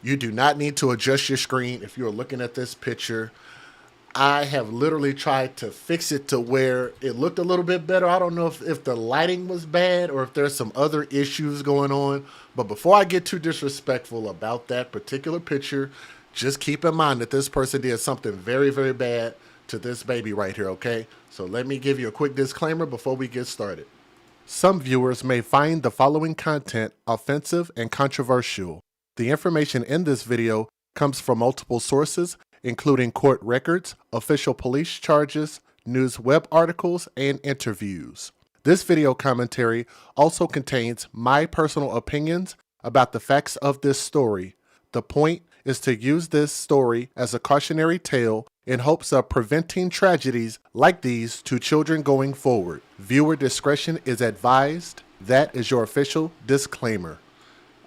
You do not need to adjust your screen if you're looking at this picture. I have literally tried to fix it to where it looked a little bit better. I don't know if the lighting was bad or if there's some other issues going on. But before I get too disrespectful about that particular picture, just keep in mind that this person did something very, very bad to this baby right here, okay? So let me give you a quick disclaimer before we get started. Some viewers may find the following content offensive and controversial. The information in this video comes from multiple sources, including court records, official police charges, news web articles, and interviews. This video commentary also contains my personal opinions about the facts of this story. The point is to use this story as a cautionary tale in hopes of preventing tragedies like these to children going forward. Viewer discretion is advised. That is your official disclaimer.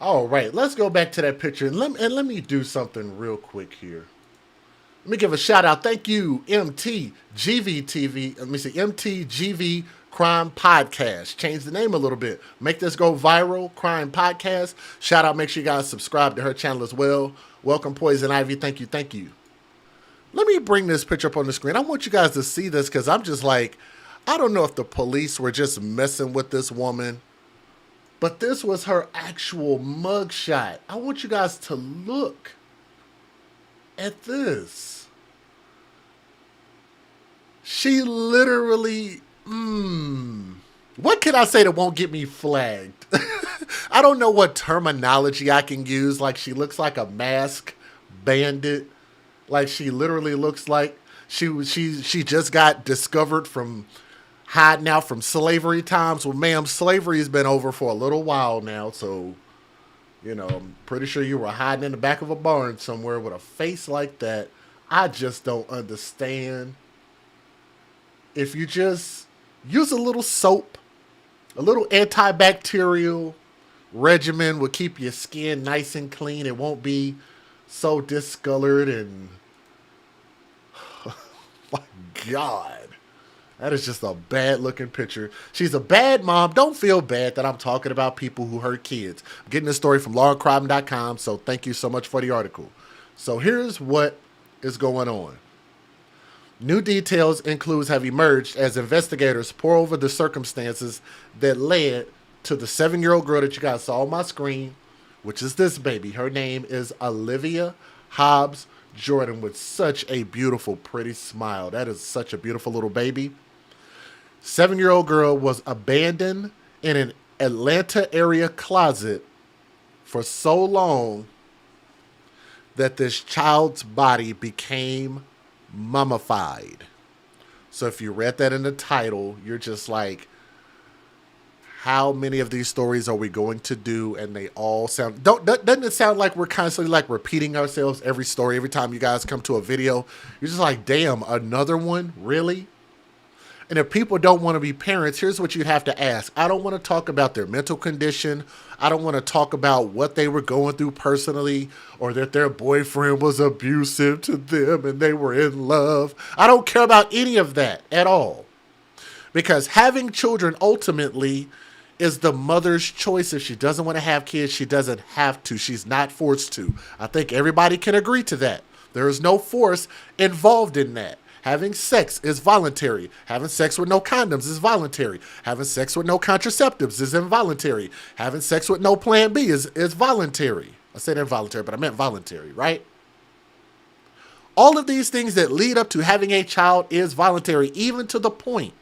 All right, let's go back to that picture and let me do something real quick here. Let me give a shout out. Thank you, MTGVTV. Let me see, MTGV Crime Podcast. Change the name a little bit. Make this go viral. Crime Podcast. Shout out. Make sure you guys subscribe to her channel as well. Welcome, Poison Ivy. Thank you. Thank you. Let me bring this picture up on the screen. I want you guys to see this because I'm just like, I don't know if the police were just messing with this woman, but this was her actual mugshot. I want you guys to look at this. She literally, what can I say that won't get me flagged? I don't know what terminology I can use. Like, she looks like a mask bandit. Like, she literally looks like she just got discovered from hiding out from slavery times. Well, ma'am, slavery has been over for a little while now, so, you know, I'm pretty sure you were hiding in the back of a barn somewhere with a face like that. I just don't understand. If you just use a little soap, a little antibacterial regimen will keep your skin nice and clean. It won't be so discolored and... my God. That is just a bad looking picture. She's a bad mom. Don't feel bad that I'm talking about people who hurt kids. I'm getting this story from lawandcrime.com, so thank you so much for the article. So here's what is going on. New details have emerged as investigators pore over the circumstances that led to the 7-year-old girl that you guys saw on my screen, which is this baby. Her name is Olivia Hobbs-Jordan with such a beautiful, pretty smile. That is such a beautiful little baby. 7-year-old girl was abandoned in an Atlanta area closet for so long that this child's body became mummified. So if you read that in the title, you're just like, how many of these stories are we going to do? And they all sound, doesn't it sound like we're constantly like repeating ourselves every story, every time you guys come to a video? You're just like, damn, another one? Really? And if people don't want to be parents, here's what you'd have to ask. I don't want to talk about their mental condition. I don't want to talk about what they were going through personally or that their boyfriend was abusive to them and they were in love. I don't care about any of that at all. Because having children ultimately is the mother's choice. If she doesn't want to have kids, she doesn't have to. She's not forced to. I think everybody can agree to that. There is no force involved in that. Having sex is voluntary. Having sex with no condoms is voluntary. Having sex with no contraceptives is involuntary. Having sex with no plan B is voluntary. I said involuntary, but I meant voluntary, right? All of these things that lead up to having a child is voluntary, even to the point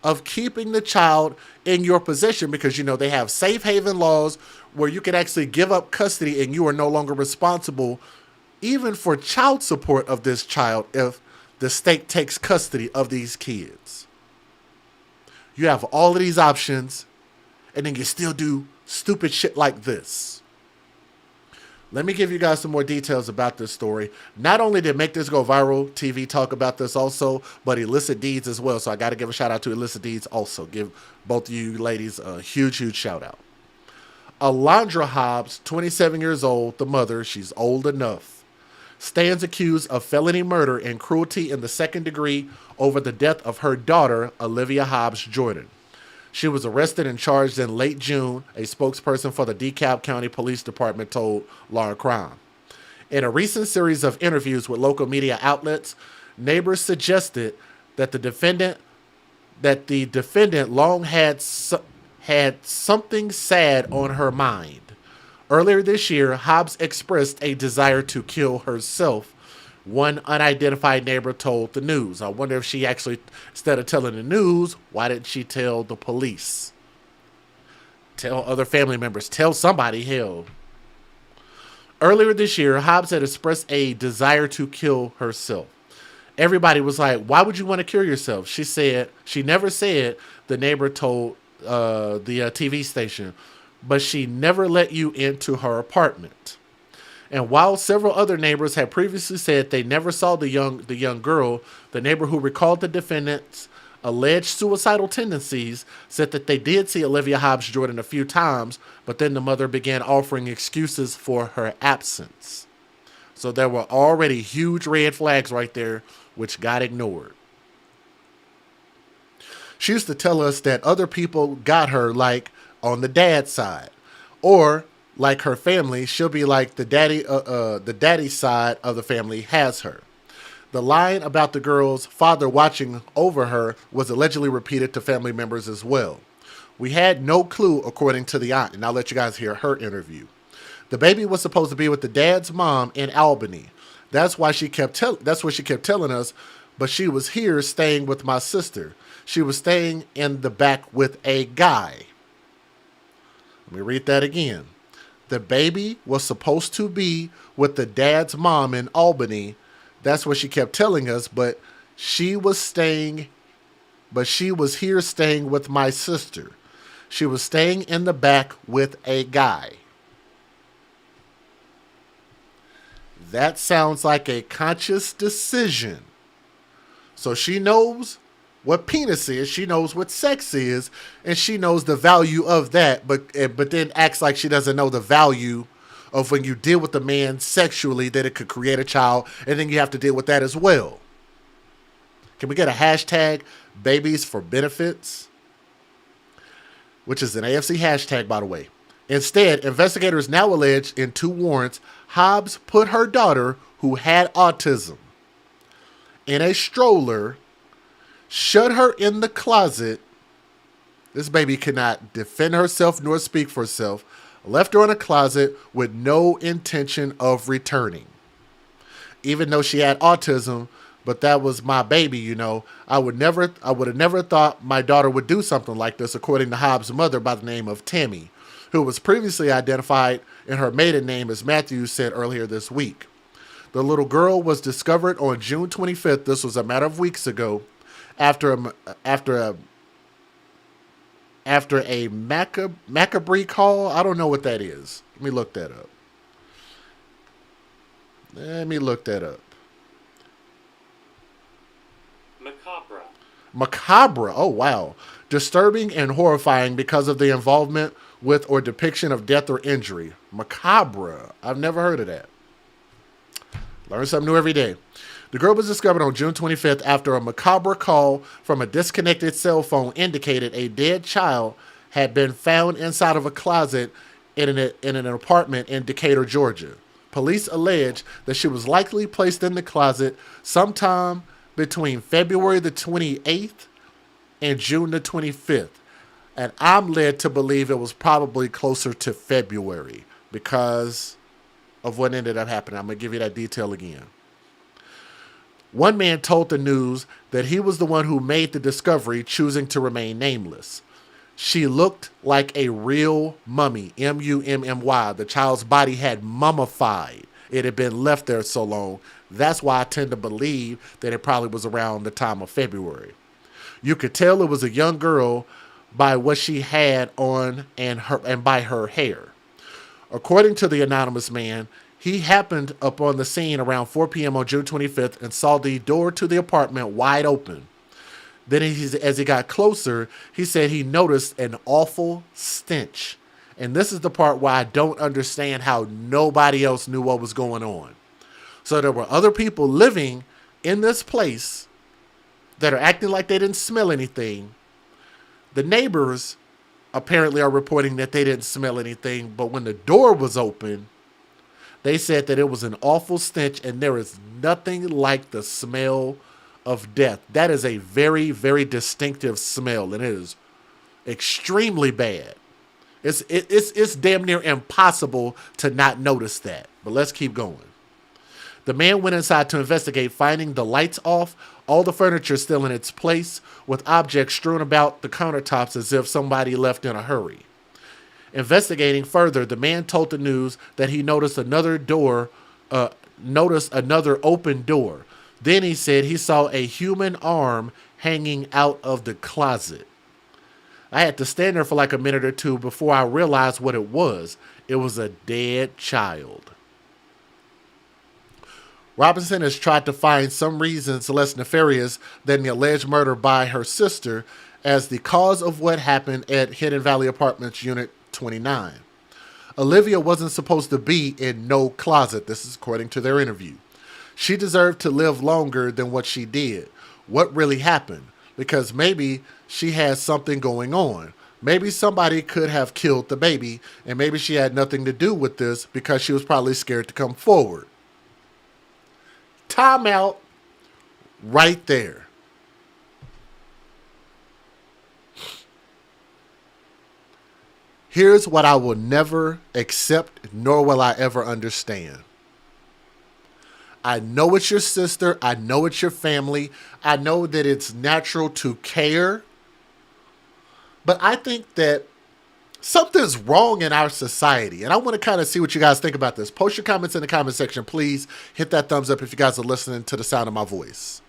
of keeping the child in your possession because, you know, they have safe haven laws where you can actually give up custody and you are no longer responsible even for child support of this child if the state takes custody of these kids. You have all of these options, and then you still do stupid shit like this. Let me give you guys some more details about this story. Not only did Make This Go Viral TV talk about this also, but Illicit Deeds as well. So I got to give a shout out to Illicit Deeds also. Give both of you ladies a huge, huge shout out. Alandre Hobbs, 27 years old, the mother, she's old enough, stands accused of felony murder and cruelty in the second degree over the death of her daughter, Olivia Hobbs-Jordan. She was arrested and charged in late June, a spokesperson for the DeKalb County Police Department told Law and Crime. In a recent series of interviews with local media outlets, neighbors suggested that the defendant long had something sad on her mind. Earlier this year, Hobbs expressed a desire to kill herself. One unidentified neighbor told the news. I wonder if she actually, instead of telling the news, why didn't she tell the police? Tell other family members. Tell somebody, hell. Earlier this year, Hobbs had expressed a desire to kill herself. Everybody was like, why would you want to kill yourself? She never said, the neighbor told the TV station, but she never let you into her apartment. And while several other neighbors had previously said they never saw the young girl, the neighbor who recalled the defendant's alleged suicidal tendencies said that they did see Olivia Hobbs-Jordan a few times, but then the mother began offering excuses for her absence. So there were already huge red flags right there, which got ignored. She used to tell us that other people got her, like on the dad's side, or like her family, she'll be like the daddy side of the family has her. The line about the girl's father watching over her was allegedly repeated to family members as well. We had no clue, according to the aunt, and I'll let you guys hear her interview. The baby was supposed to be with the dad's mom in Albany. That's what she kept telling us, but she was here staying with my sister. She was staying in the back with a guy. Let me read that again. The baby was supposed to be with the dad's mom in Albany. That's what she kept telling us, but she was here staying with my sister. She was staying in the back with a guy. That sounds like a conscious decision. So she knows what penis is, she knows what sex is, and she knows the value of that, but then acts like she doesn't know the value of when you deal with a man sexually, that it could create a child, and then you have to deal with that as well. Can we get a hashtag babies for benefits? Which is an AFC hashtag, by the way. Instead, investigators now allege in 2 warrants, Hobbs put her daughter, who had autism, in a stroller, shut her in the closet. This baby cannot defend herself nor speak for herself. Left her in a closet with no intention of returning. Even though she had autism, but that was my baby, you know. I would have never thought my daughter would do something like this, according to Hobbs' mother by the name of Tammy, who was previously identified in her maiden name as Matthews said earlier this week. The little girl was discovered on June 25th. This was a matter of weeks ago, after a macabre call. I don't know what that is. Let me look that up. Macabre. Oh, wow. Disturbing and horrifying because of the involvement with or depiction of death or injury. Macabre. I've never heard of that. Learn something new every day. The girl was discovered on June 25th after a macabre call from a disconnected cell phone indicated a dead child had been found inside of a closet in an apartment in Decatur, Georgia. Police allege that she was likely placed in the closet sometime between February the 28th and June the 25th. And I'm led to believe it was probably closer to February because of what ended up happening. I'm going to give you that detail again. One man told the news that he was the one who made the discovery, choosing to remain nameless. She looked like a real mummy, M-U-M-M-Y. The child's body had mummified. It had been left there so long. That's why I tend to believe that it probably was around the time of February. You could tell it was a young girl by what she had on and by her hair. According to the anonymous man, he happened upon the scene around 4 p.m. on June 25th and saw the door to the apartment wide open. Then as he got closer, he said he noticed an awful stench. And this is the part where I don't understand how nobody else knew what was going on. So there were other people living in this place that are acting like they didn't smell anything. The neighbors apparently are reporting that they didn't smell anything, but when the door was open, They said that it was an awful stench and there is nothing like the smell of death. That is a very, very distinctive smell and it is extremely bad. It's damn near impossible to not notice that. But let's keep going. The man went inside to investigate, finding the lights off, all the furniture still in its place, with objects strewn about the countertops as if somebody left in a hurry. Investigating further, the man told the news that he noticed another open door. Then he said he saw a human arm hanging out of the closet. I had to stand there for like a minute or two before I realized what it was. It was a dead child. Robinson has tried to find some reasons less nefarious than the alleged murder by her sister as the cause of what happened at Hidden Valley Apartments Unit 29. Olivia wasn't supposed to be in no closet. This is according to their interview. She deserved to live longer than what she did. What really happened? Because maybe she has something going on. Maybe somebody could have killed the baby, and maybe she had nothing to do with this because she was probably scared to come forward. Time out right there. Here's what I will never accept, nor will I ever understand. I know it's your sister. I know it's your family. I know that it's natural to care. But I think that something's wrong in our society. And I want to kind of see what you guys think about this. Post your comments in the comment section. Please hit that thumbs up if you guys are listening to the sound of my voice.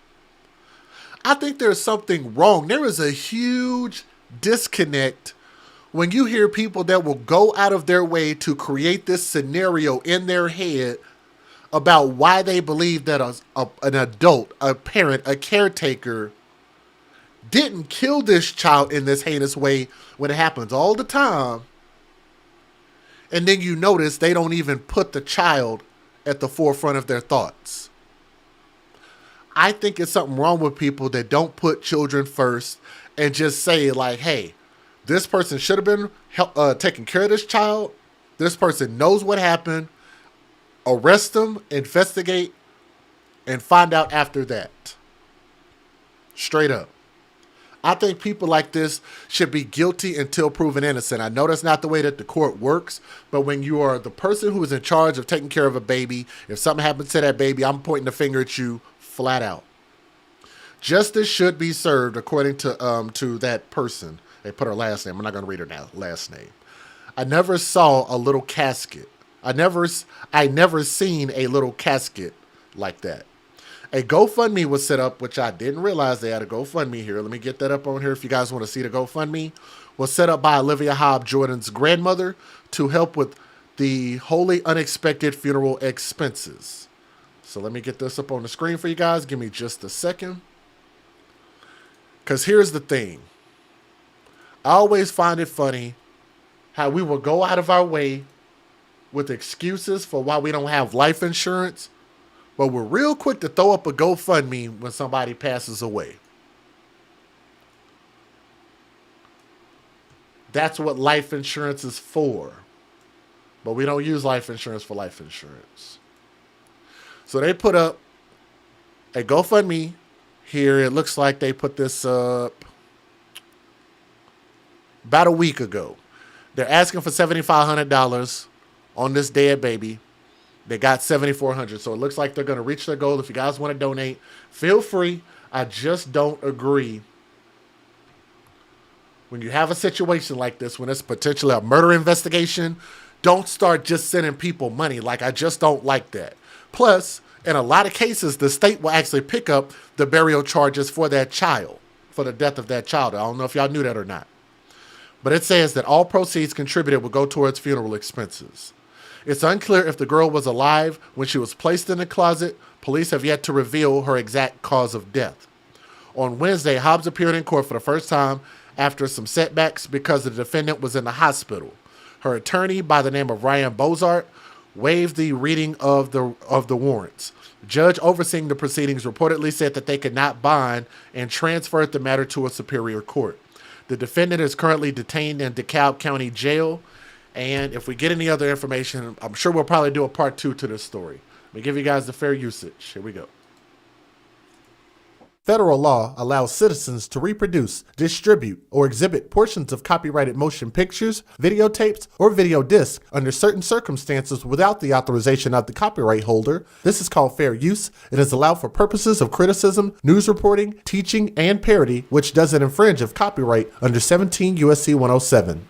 I think there's something wrong. There is a huge disconnect when you hear people that will go out of their way to create this scenario in their head about why they believe that an adult, a parent, a caretaker didn't kill this child in this heinous way when it happens all the time. And then you notice they don't even put the child at the forefront of their thoughts. I think it's something wrong with people that don't put children first and just say like, hey, this person should have been taking care of this child. This person knows what happened. Arrest them, investigate, and find out after that. Straight up. I think people like this should be guilty until proven innocent. I know that's not the way that the court works, but when you are the person who is in charge of taking care of a baby, if something happens to that baby, I'm pointing the finger at you flat out. Justice should be served according to that person. They put her last name. I'm not going to read her now. Last name. I never saw a little casket. I never seen a little casket like that. A GoFundMe was set up, which I didn't realize they had a GoFundMe here. Let me get that up on here if you guys want to see the GoFundMe. Was set up by Olivia Hobbs-Jordan's grandmother to help with the wholly unexpected funeral expenses. So let me get this up on the screen for you guys. Give me just a second. Because here's the thing. I always find it funny how we will go out of our way with excuses for why we don't have life insurance, but we're real quick to throw up a GoFundMe when somebody passes away. That's what life insurance is for. But we don't use life insurance for life insurance. So they put up a GoFundMe here. It looks like they put this up about a week ago. They're asking for $7,500 on this dead baby. They got $7,400. So it looks like they're going to reach their goal. If you guys want to donate, feel free. I just don't agree. When you have a situation like this, when it's potentially a murder investigation, don't start just sending people money. Like, I just don't like that. Plus, in a lot of cases, the state will actually pick up the burial charges for that child, for the death of that child. I don't know if y'all knew that or not. But it says that all proceeds contributed will go towards funeral expenses. It's unclear if the girl was alive when she was placed in the closet. Police have yet to reveal her exact cause of death. On Wednesday, Hobbs appeared in court for the first time after some setbacks because the defendant was in the hospital. Her attorney, by the name of Ryan Bozart, waived the reading of the warrants. Judge overseeing the proceedings reportedly said that they could not bond and transferred the matter to a superior court. The defendant is currently detained in DeKalb County Jail. And if we get any other information, I'm sure we'll probably do a part 2 to this story. Let me give you guys the fair usage. Here we go. Federal law allows citizens to reproduce, distribute, or exhibit portions of copyrighted motion pictures, videotapes, or video discs under certain circumstances without the authorization of the copyright holder. This is called fair use. It is allowed for purposes of criticism, news reporting, teaching, and parody, which doesn't infringe of copyright under 17 U.S.C. 107.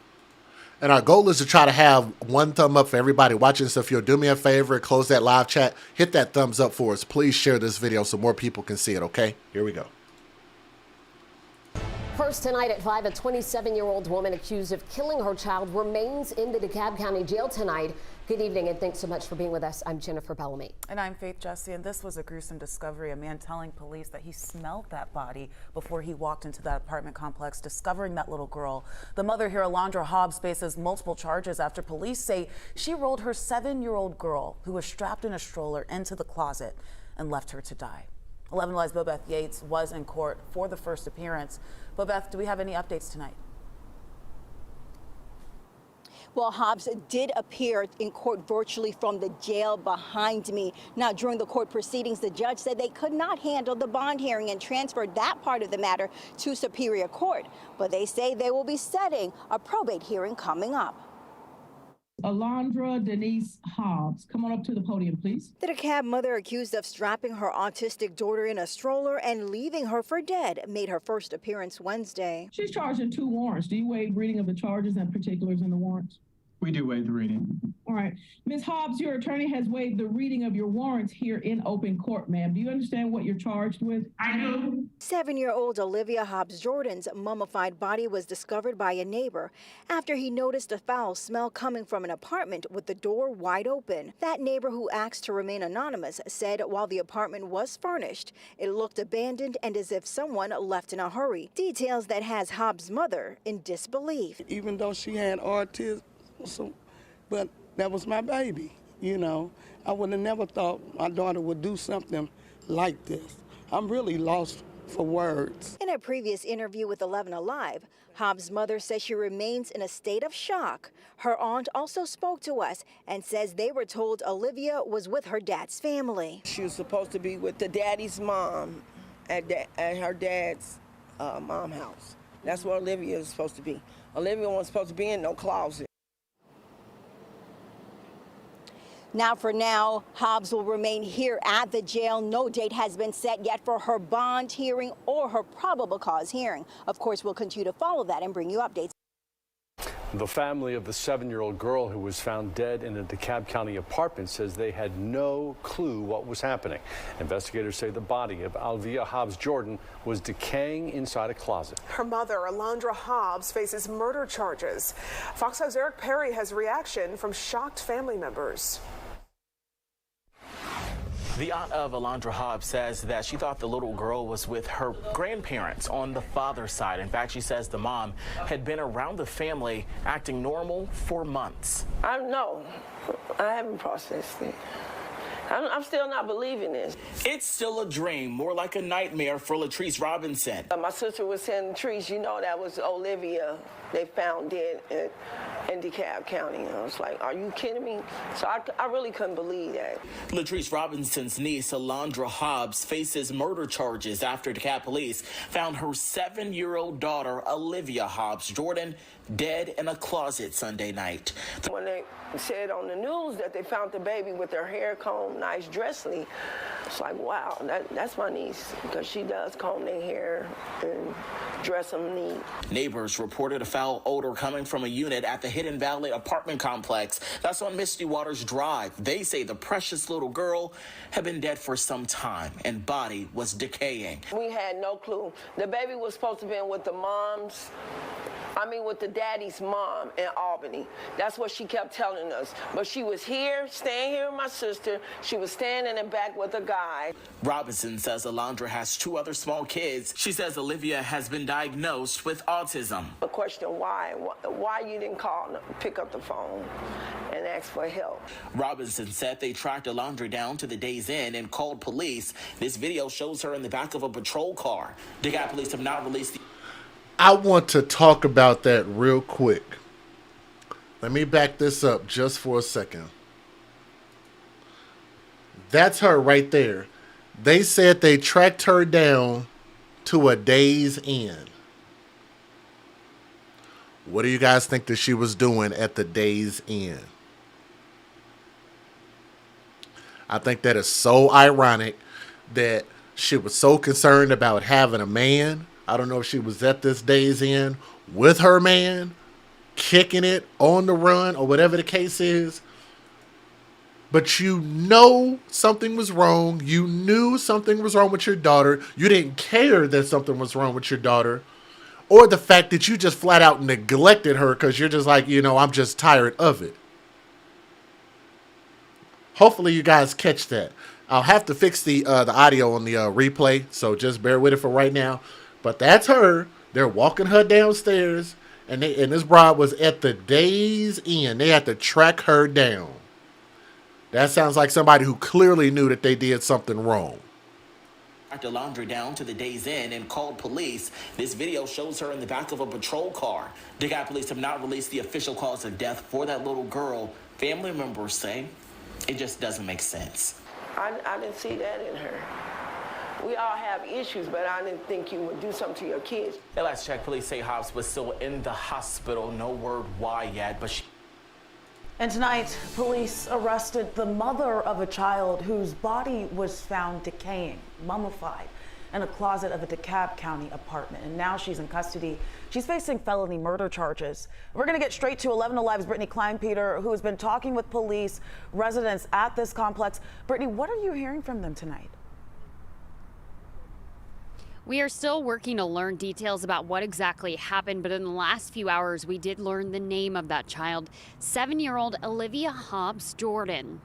And our goal is to try to have one thumb up for everybody watching. So if you'll do me a favor, close that live chat, hit that thumbs up for us. Please share this video so more people can see it, okay? Here we go. First tonight at 5, a 27-year-old woman accused of killing her child remains in the DeKalb County Jail tonight. Good evening, and thanks so much for being with us. I'm Jennifer Bellamy. And I'm Faith Jesse, and this was a gruesome discovery. A man telling police that he smelled that body before he walked into that apartment complex, discovering that little girl. The mother here, Alandre Hobbs, faces multiple charges after police say she rolled her 7-year-old girl, who was strapped in a stroller, into the closet and left her to die. 11 Live's Bobeth Yates was in court for the first appearance. Bobeth, do we have any updates tonight? Well, Hobbs did appear in court virtually from the jail behind me. Now, during the court proceedings, the judge said they could not handle the bond hearing and transferred that part of the matter to Superior Court. But they say they will be setting a probate hearing coming up. Alandre Denise Hobbs, come on up to the podium, please. The DeKalb mother accused of strapping her autistic daughter in a stroller and leaving her for dead made her first appearance Wednesday. She's charged in 2 warrants. Do you waive reading of the charges and particulars in the warrants? We do waive the reading. All right. Ms. Hobbs, your attorney has waived the reading of your warrants here in open court, ma'am. Do you understand what you're charged with? I do. 7-year-old Olivia Hobbs-Jordan's mummified body was discovered by a neighbor after he noticed a foul smell coming from an apartment with the door wide open. That neighbor, who asked to remain anonymous, said while the apartment was furnished, it looked abandoned and as if someone left in a hurry. Details that has Hobbs' mother in disbelief. Even though she had autism, but that was my baby, you know. I would have never thought my daughter would do something like this. I'm really lost for words. In a previous interview with 11 Alive, Hobbs' mother says she remains in a state of shock. Her aunt also spoke to us and says they were told Olivia was with her dad's family. She was supposed to be with the daddy's mom at her dad's mom house. That's where Olivia is supposed to be. Olivia wasn't supposed to be in no closet. Now, for now, Hobbs will remain here at the jail. No date has been set yet for her bond hearing or her probable cause hearing. Of course, we'll continue to follow that and bring you updates. The family of the 7-year-old girl who was found dead in a DeKalb County apartment says they had no clue what was happening. Investigators say the body of Olivia Hobbs-Jordan was decaying inside a closet. Her mother, Alandre Hobbs, faces murder charges. Fox 5's Eric Perry has reaction from shocked family members. The aunt of Alandre Hobbs says that she thought the little girl was with her grandparents on the father's side. In fact, she says the mom had been around the family acting normal for months. I haven't processed it. I'm still not believing this. It's still a dream, more like a nightmare for Latrice Robinson. My sister was saying, Trice, you know that was Olivia they found dead in DeKalb County. And I was like, are you kidding me? So I really couldn't believe that. Latrice Robinson's niece, Alandre Hobbs, faces murder charges after DeKalb police found her 7-year-old daughter, Olivia Hobbs-Jordan, dead in a closet Sunday night. When they said on the news that they found the baby with her hair combed, nice dressly, it's like, wow, that's my niece, because she does comb their hair and dress them neat. Neighbors reported a foul odor coming from a unit at the Hidden Valley apartment complex that's on Misty Waters Drive. They say the precious little girl had been dead for some time and body was decaying. We had no clue. The baby was supposed to be with with the daddy's mom in Albany. That's what she kept telling us. But she was here, staying here with my sister. She was staying in the back with a guy. Robinson says Alandre has 2 other small kids. She says Olivia has been diagnosed with autism. The question, why you didn't pick up the phone and ask for help? Robinson said they tracked Alandre down to the Days Inn and called police. This video shows her in the back of a patrol car. DeKalb police have not released the... I want to talk about that real quick. Let me back this up just for a second. That's her right there. They said they tracked her down to a day's end. What do you guys think that she was doing at the day's end? I think that is so ironic that she was so concerned about having a man. I don't know if she was at this day's end with her man, kicking it on the run or whatever the case is. But you know something was wrong. You knew something was wrong with your daughter. You didn't care that something was wrong with your daughter. Or the fact that you just flat out neglected her because you're just like, I'm just tired of it. Hopefully you guys catch that. I'll have to fix the audio on the replay, so just bear with it for right now. But that's her. They're walking her downstairs, and this bride was at the day's end. They had to track her down. That sounds like somebody who clearly knew that they did something wrong. Tracked Alandre down to the day's end and called police. This video shows her in the back of a patrol car. DeKalb police have not released the official cause of death for that little girl. Family members say it just doesn't make sense. I didn't see that in her. We all have issues, but I didn't think you would do something to your kids. At last check, police say Hobbs was still in the hospital. No word why yet, but she... And tonight, police arrested the mother of a child whose body was found decaying, mummified, in a closet of a DeKalb County apartment. And now she's in custody. She's facing felony murder charges. We're going to get straight to 11 Alive's Brittany Kleinpeter, who has been talking with police, residents at this complex. Brittany, what are you hearing from them tonight? We are still working to learn details about what exactly happened, but in the last few hours, we did learn the name of that child, 7-year-old Olivia Hobbs-Jordan.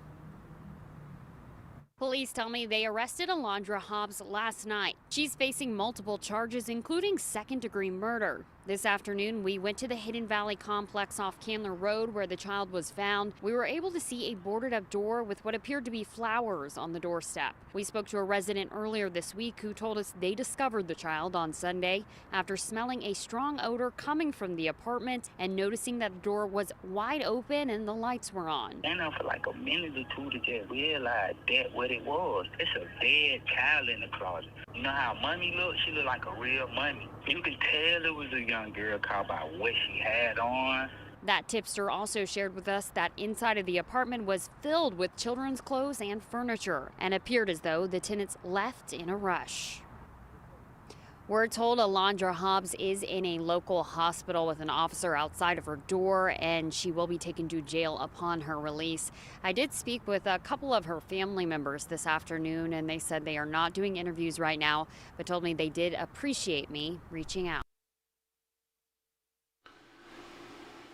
Police tell me they arrested Alandre Hobbs last night. She's facing multiple charges, including second-degree murder. This afternoon, we went to the Hidden Valley complex off Candler Road where the child was found. We were able to see a boarded-up door with what appeared to be flowers on the doorstep. We spoke to a resident earlier this week who told us they discovered the child on Sunday after smelling a strong odor coming from the apartment and noticing that the door was wide open and the lights were on. And for like a minute or two to just realize that what it was. It's a dead child in the closet. You know how Mummy looked? She looked like a real mummy. You can tell it was a young girl caught by what she had on. That tipster also shared with us that inside of the apartment was filled with children's clothes and furniture and appeared as though the tenants left in a rush. We're told Alandre Hobbs is in a local hospital with an officer outside of her door, and she will be taken to jail upon her release. I did speak with a couple of her family members this afternoon, and they said they are not doing interviews right now, but told me they did appreciate me reaching out.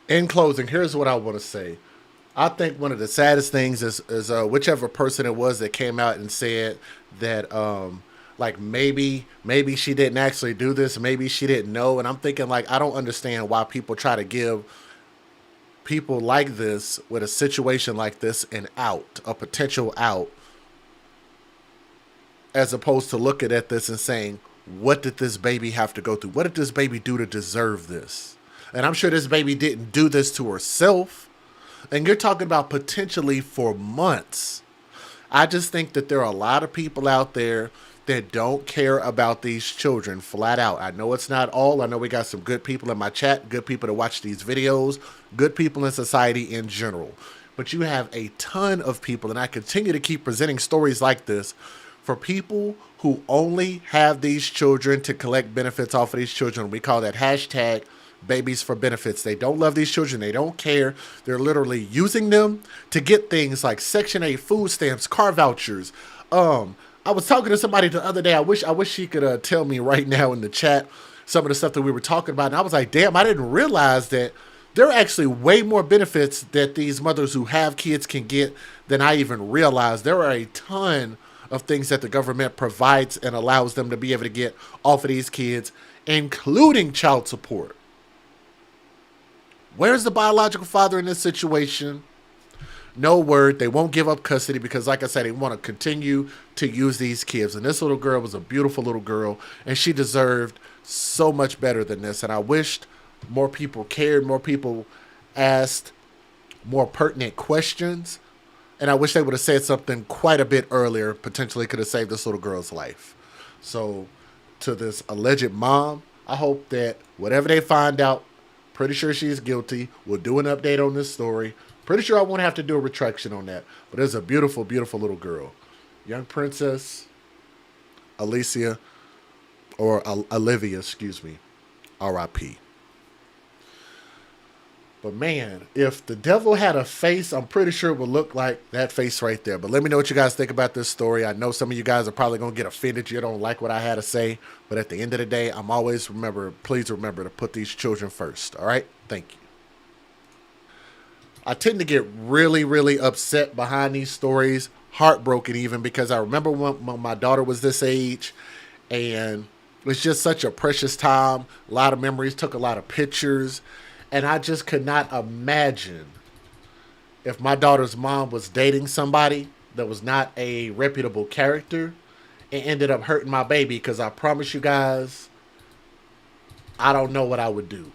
In closing, here's what I want to say. I think one of the saddest things is whichever person it was that came out and said that like maybe she didn't actually do this, maybe she didn't know. And I'm thinking, like, I don't understand why people try to give people like this with a situation like this an out, a potential out, as opposed to looking at this and saying, what did this baby have to go through? What did this baby do to deserve this? And I'm sure this baby didn't do this to herself. And you're talking about potentially for months. I just think that there are a lot of people out there that don't care about these children flat out. I know it's not all. I know we got some good people in my chat, good people to watch these videos, good people in society in general. But you have a ton of people, and I continue to keep presenting stories like this for people who only have these children to collect benefits off of these children. We call that hashtag babies for benefits. They don't love these children. They don't care. They're literally using them to get things like Section 8 food stamps, car vouchers. I was talking to somebody the other day. I wish she could tell me right now in the chat some of the stuff that we were talking about. And I was like, damn, I didn't realize that there are actually way more benefits that these mothers who have kids can get than I even realized. There are a ton of things that the government provides and allows them to be able to get off of these kids, including child support. Where's the biological father in this situation? No word. They won't give up custody because, like I said, they want to continue to use these kids. And this little girl was a beautiful little girl, and she deserved so much better than this. And I wished more people cared, more people asked more pertinent questions. And I wish they would have said something quite a bit earlier, potentially could have saved this little girl's life. So to this alleged mom, I hope that whatever they find out, pretty sure she's guilty. We'll do an update on this story. Pretty sure I won't have to do a retraction on that. But it's a beautiful, beautiful little girl. Young princess, Alicia, or Olivia, excuse me, R.I.P. But man, if the devil had a face, I'm pretty sure it would look like that face right there. But let me know what you guys think about this story. I know some of you guys are probably going to get offended. You don't like what I had to say. But at the end of the day, please remember to put these children first. All right? Thank you. I tend to get really, really upset behind these stories. Heartbroken even, because I remember when my daughter was this age. And it was just such a precious time. A lot of memories. Took a lot of pictures. And I just could not imagine if my daughter's mom was dating somebody that was not a reputable character and ended up hurting my baby, because I promise you guys, I don't know what I would do.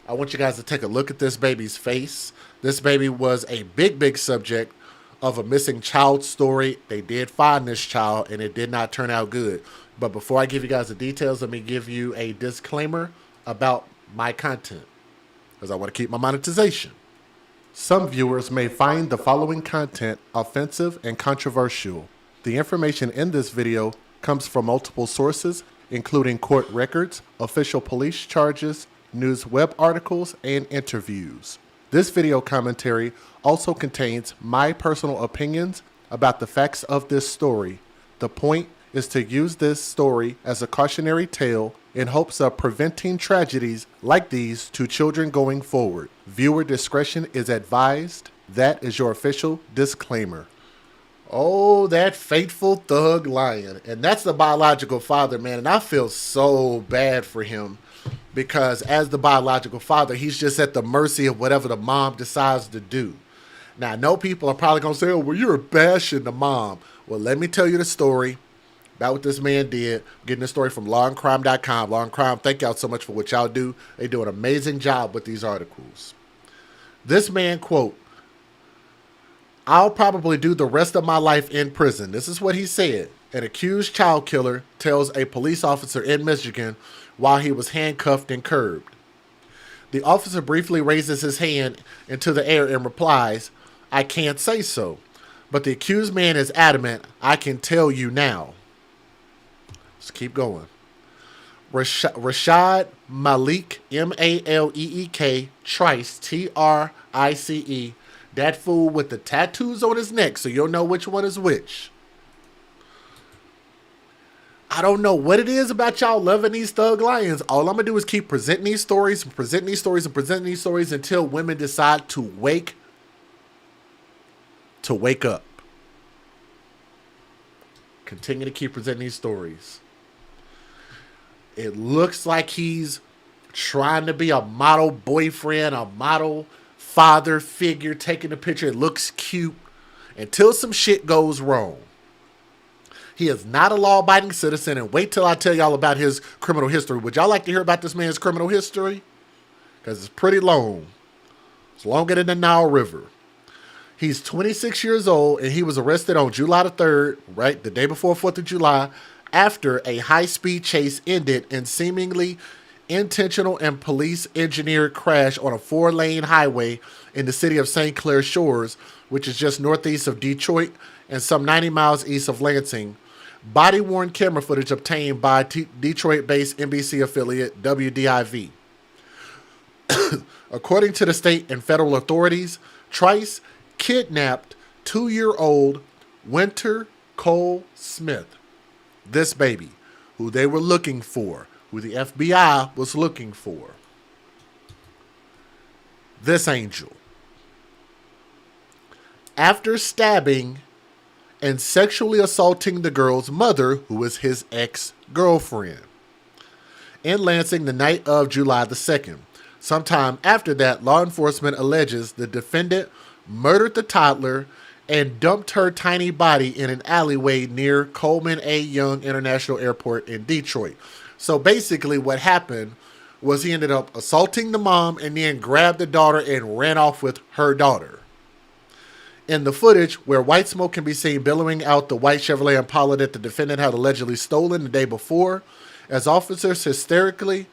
I want you guys to take a look at this baby's face. This baby was a big, big subject of a missing child story. They did find this child, and it did not turn out good. But before I give you guys the details, let me give you a disclaimer about my content, because I want to keep my monetization. Some viewers may find the following content offensive and controversial. The information in this video comes from multiple sources, including court records, official police charges, news web articles, and interviews. This video commentary also contains my personal opinions about the facts of this story. The point is to use this story as a cautionary tale in hopes of preventing tragedies like these to children going forward. Viewer discretion is advised. That is your official disclaimer. Oh, that fateful thug lion. And that's the biological father, man. And I feel so bad for him, because as the biological father, he's just at the mercy of whatever the mom decides to do. Now, I know people are probably going to say, oh, well, you're bashing the mom. Well, let me tell you the story about what this man did. I'm getting this story from lawandcrime.com. Law and Crime, thank y'all so much for what y'all do. They do an amazing job with these articles. This man, quote, "I'll probably do the rest of my life in prison." This is what he said. An accused child killer tells a police officer in Michigan while he was handcuffed and curbed. The officer briefly raises his hand into the air and replies, "I can't say so." But the accused man is adamant, "I can tell you now." Let's keep going. Rashad Malik, Maleek, Trice, Trice, that fool with the tattoos on his neck, so you'll know which one is which. I don't know what it is about y'all loving these thug lions. All I'm going to do is keep presenting these stories and presenting these stories and presenting these stories until women decide to wake up. Continue to keep presenting these stories. It looks like he's trying to be a model boyfriend, a model father figure, taking a picture. It looks cute until some shit goes wrong. He is not a law-abiding citizen, and wait till I tell y'all about his criminal history. Would y'all like to hear about this man's criminal history? Because it's pretty long. It's longer than the Nile River. He's 26 years old, and he was arrested on July the 3rd, right, the day before 4th of July, after a high-speed chase ended in seemingly intentional and police-engineered crash on a 4-lane highway in the city of St. Clair Shores, which is just northeast of Detroit and some 90 miles east of Lansing. Body-worn camera footage obtained by Detroit-based NBC affiliate WDIV. According to the state and federal authorities, Trice kidnapped 2-year-old Wynter Cole Smith. This baby, who they were looking for, who the FBI was looking for. This angel. After stabbing and sexually assaulting the girl's mother, who was his ex-girlfriend, in Lansing the night of July the 2nd. Sometime after that, law enforcement alleges the defendant murdered the toddler and dumped her tiny body in an alleyway near Coleman A. Young International Airport in Detroit. So basically what happened was he ended up assaulting the mom and then grabbed the daughter and ran off with her daughter. In the footage, where white smoke can be seen billowing out the white Chevrolet Impala that the defendant had allegedly stolen the day before, as officers hectically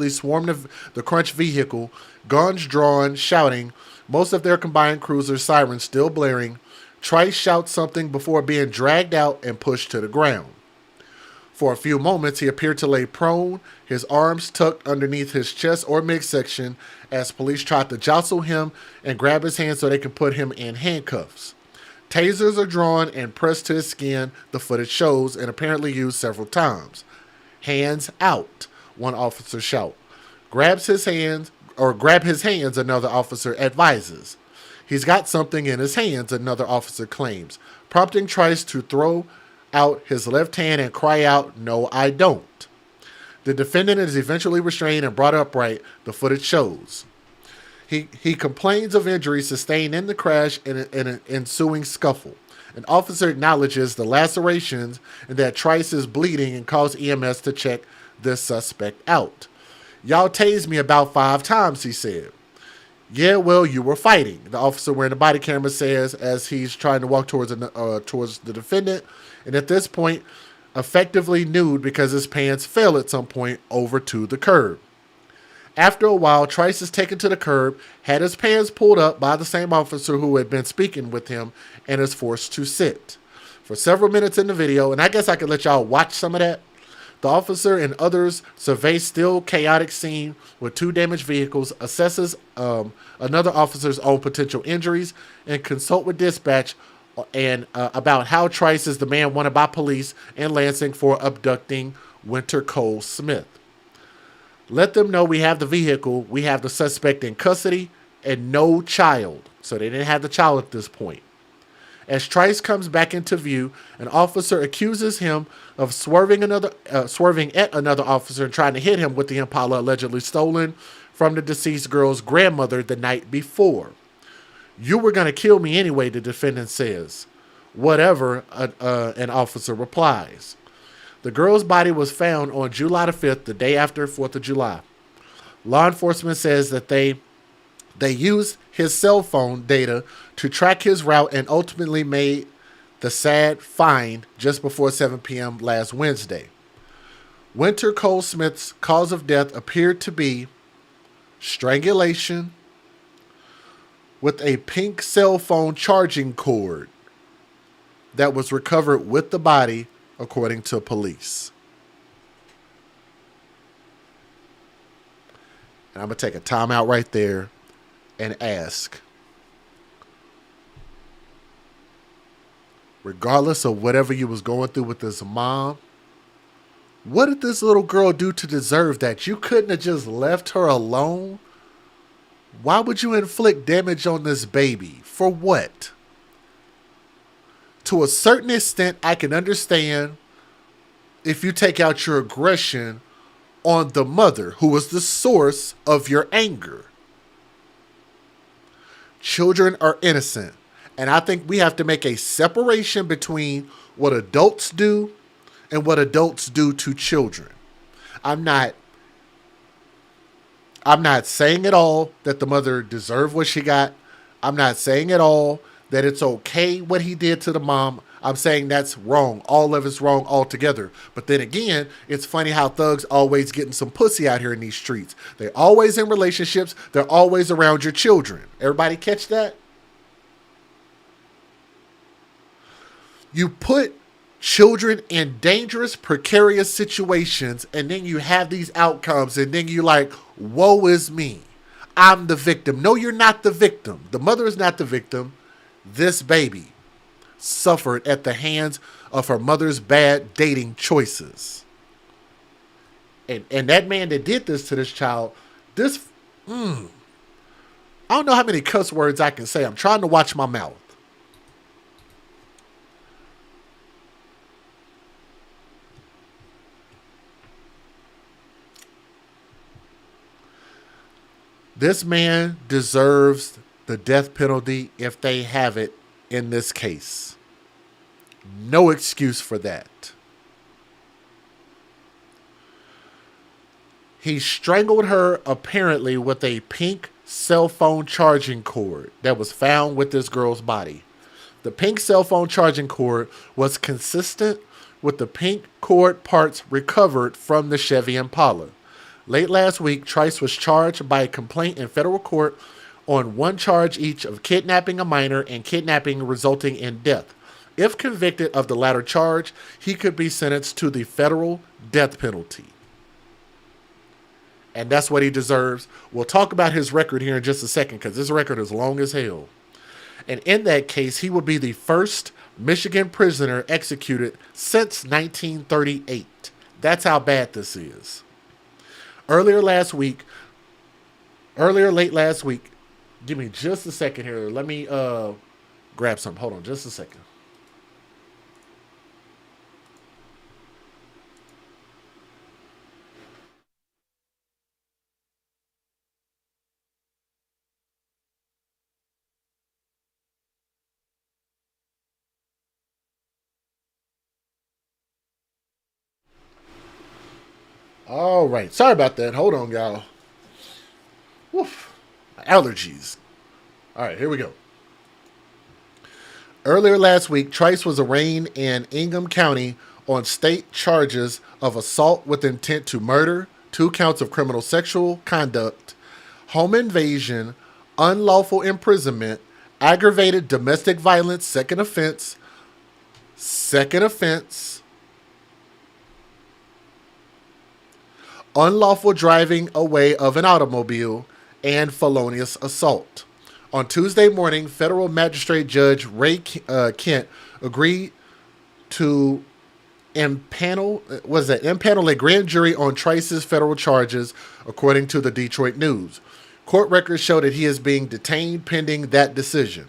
swarmed the crunch vehicle, guns drawn, shouting, most of their combined cruiser sirens still blaring, Trice shouts something before being dragged out and pushed to the ground. For a few moments, he appeared to lay prone, his arms tucked underneath his chest or midsection, as police tried to jostle him and grab his hands so they could put him in handcuffs. Tasers are drawn and pressed to his skin, the footage shows, and apparently used several times. Hands out, one officer shouts. Grab his hands, another officer advises. He's got something in his hands, another officer claims, prompting Trice to throw out his left hand and cry out, "No, I don't." The defendant is eventually restrained and brought upright, the footage shows. He complains of injuries sustained in the crash and an ensuing scuffle. An officer acknowledges the lacerations and that Trice is bleeding and calls EMS to check this suspect out. "Y'all tased me about 5 times, he said. "Yeah, well, you were fighting," the officer wearing the body camera says as he's trying to walk towards the defendant, and at this point, effectively nude because his pants fell at some point over to the curb. After a while, Trice is taken to the curb, had his pants pulled up by the same officer who had been speaking with him, and is forced to sit. For several minutes in the video, and I guess I could let y'all watch some of that, the officer and others survey still chaotic scene with 2 damaged vehicles, assesses another officer's own potential injuries, and consult with dispatch and about how Trice is the man wanted by police in Lansing for abducting Wynter Cole Smith. Let them know we have the vehicle, we have the suspect in custody, and no child. So they didn't have the child at this point. As Trice comes back into view, an officer accuses him of swerving at another officer and trying to hit him with the Impala allegedly stolen from the deceased girl's grandmother the night before. "You were going to kill me anyway," the defendant says. "Whatever," an officer replies. The girl's body was found on July the 5th, the day after 4th of July. Law enforcement says that they used his cell phone data to track his route and ultimately made the sad find just before 7 p.m. last Wednesday. Wynter Cole Smith's cause of death appeared to be strangulation with a pink cell phone charging cord that was recovered with the body, according to police. And I'm going to take a time out right there and ask, regardless of whatever you was going through with this mom, what did this little girl do to deserve that? You couldn't have just left her alone? Why would you inflict damage on this baby? For what? To a certain extent, I can understand if you take out your aggression on the mother, who was the source of your anger. Children are innocent. And I think we have to make a separation between what adults do and what adults do to children. I'm not saying at all that the mother deserved what she got. I'm not saying at all that it's okay what he did to the mom. I'm saying that's wrong. All of it's wrong altogether. But then again, it's funny how thugs always getting some pussy out here in these streets. They're always in relationships. They're always around your children. Everybody catch that? You put children in dangerous, precarious situations, and then you have these outcomes, and then you're like, woe is me. I'm the victim. No, you're not the victim. The mother is not the victim. This baby suffered at the hands of her mother's bad dating choices. And that man that did this to this child, I don't know how many cuss words I can say. I'm trying to watch my mouth. This man deserves the death penalty if they have it in this case. No excuse for that. He strangled her apparently with a pink cell phone charging cord that was found with this girl's body. The pink cell phone charging cord was consistent with the pink cord parts recovered from the Chevy Impala. Late last week, Trice was charged by a complaint in federal court on one charge each of kidnapping a minor and kidnapping resulting in death. If convicted of the latter charge, he could be sentenced to the federal death penalty. And that's what he deserves. We'll talk about his record here in just a second because this record is long as hell. And in that case, he will be the first Michigan prisoner executed since 1938. That's how bad this is. Earlier late last week, give me just a second here. Let me grab some. Hold on just a second. All right. Sorry about that. Hold on, y'all. Woof. Allergies. All right, here we go. Earlier last week, Trice was arraigned in Ingham County on state charges of assault with intent to murder, 2 counts of criminal sexual conduct, home invasion, unlawful imprisonment, aggravated domestic violence, second offense, unlawful driving away of an automobile, and felonious assault. On Tuesday morning, federal magistrate Judge Ray Kent agreed to impanel a grand jury on Trice's federal charges, according to the Detroit News. Court records show that he is being detained pending that decision.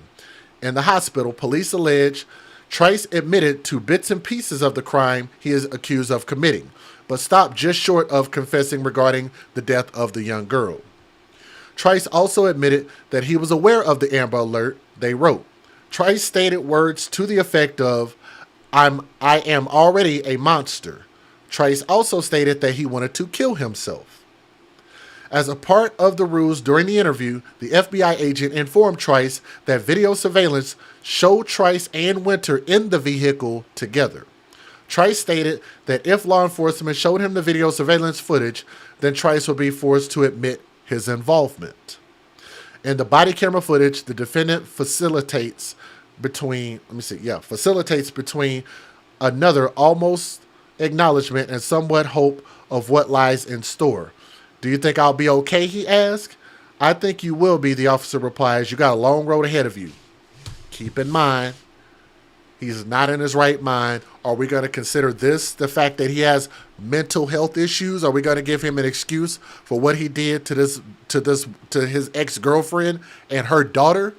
In the hospital, police allege Trice admitted to bits and pieces of the crime he is accused of committing, but stopped just short of confessing regarding the death of the young girl. Trice also admitted that he was aware of the Amber Alert they wrote. Trice stated words to the effect of, I am already a monster. Trice also stated that he wanted to kill himself. As a part of the ruse during the interview, the FBI agent informed Trice that video surveillance showed Trice and Wynter in the vehicle together. Trice stated that if law enforcement showed him the video surveillance footage, then Trice would be forced to admit his involvement. In the body camera footage, the defendant facilitates between another almost acknowledgement and somewhat hope of what lies in store. Do you think I'll be okay? He asked. I think you will be, the officer replies. You got a long road ahead of you. Keep in mind, he's not in his right mind. Are we going to consider this the fact that he has mental health issues? Are we going to give him an excuse for what he did to his ex-girlfriend and her daughter,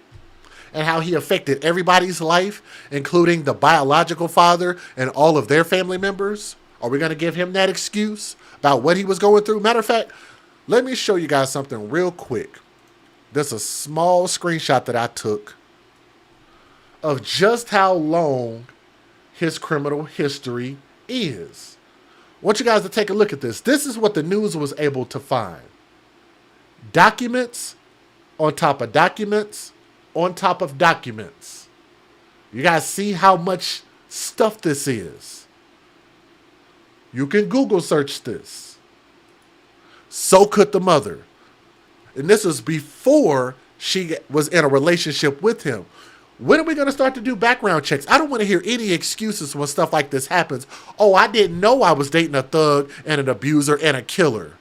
and how he affected everybody's life, including the biological father and all of their family members? Are we going to give him that excuse about what he was going through? Matter of fact, let me show you guys something real quick. There's a small screenshot that I took of just how long his criminal history is. I want you guys to take a look at this. This is what the news was able to find. Documents on top of documents on top of documents. You guys see how much stuff this is. You can Google search this. So could the mother. And this was before she was in a relationship with him. When are we going to start to do background checks? I don't want to hear any excuses when stuff like this happens. Oh, I didn't know I was dating a thug and an abuser and a killer.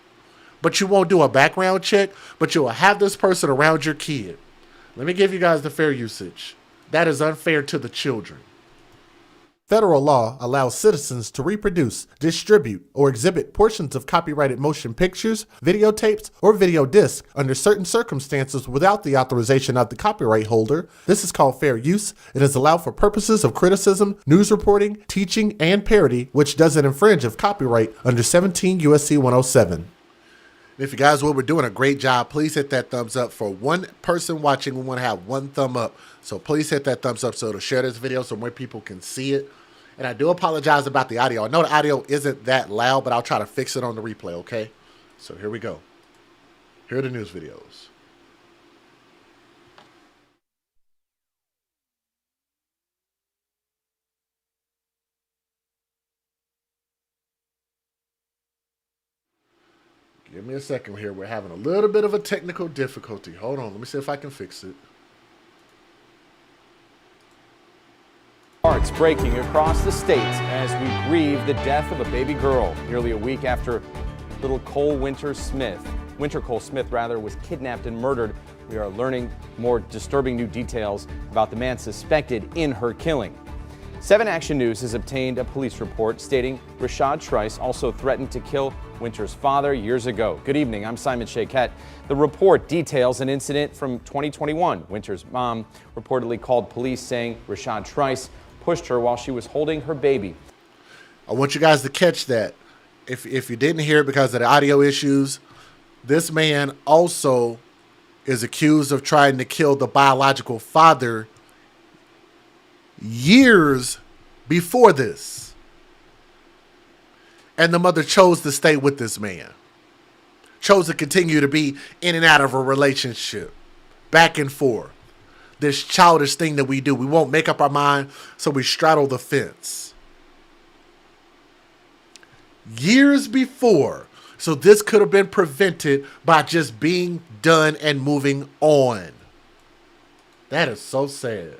But you won't do a background check, but you will have this person around your kid. Let me give you guys the fair usage. That is unfair to the children. Federal law allows citizens to reproduce, distribute, or exhibit portions of copyrighted motion pictures, videotapes, or video discs under certain circumstances without the authorization of the copyright holder. This is called fair use. It is allowed for purposes of criticism, news reporting, teaching, and parody, which doesn't infringe of copyright under 17 U.S.C. 107. If you guys were doing a great job, please hit that thumbs up. For one person watching, we want to have one thumb up. So please hit that thumbs up so it'll share this video so more people can see it. And I do apologize about the audio. I know the audio isn't that loud, but I'll try to fix it on the replay, okay? So here we go. Here are the news videos. Give me a second here. We're having a little bit of a technical difficulty. Hold on. Let me see if I can fix it. Hearts breaking across the state as we grieve the death of a baby girl nearly a week after little Wynter Cole Smith was kidnapped and murdered. We are learning more disturbing new details about the man suspected in her killing. 7 Action News has obtained a police report stating Rashad Trice also threatened to kill Wynter's father years ago. Good evening, I'm Simon Shaquette. The report details an incident from 2021. Wynter's mom reportedly called police saying Rashad Trice pushed her while she was holding her baby. I want you guys to catch that. If you didn't hear it because of the audio issues, this man also is accused of trying to kill the biological father years before this. And the mother chose to stay with this man. Chose to continue to be in and out of a relationship. Back and forth. This childish thing that we do. We won't make up our mind, so we straddle the fence. Years before. So this could have been prevented by just being done and moving on. That is so sad.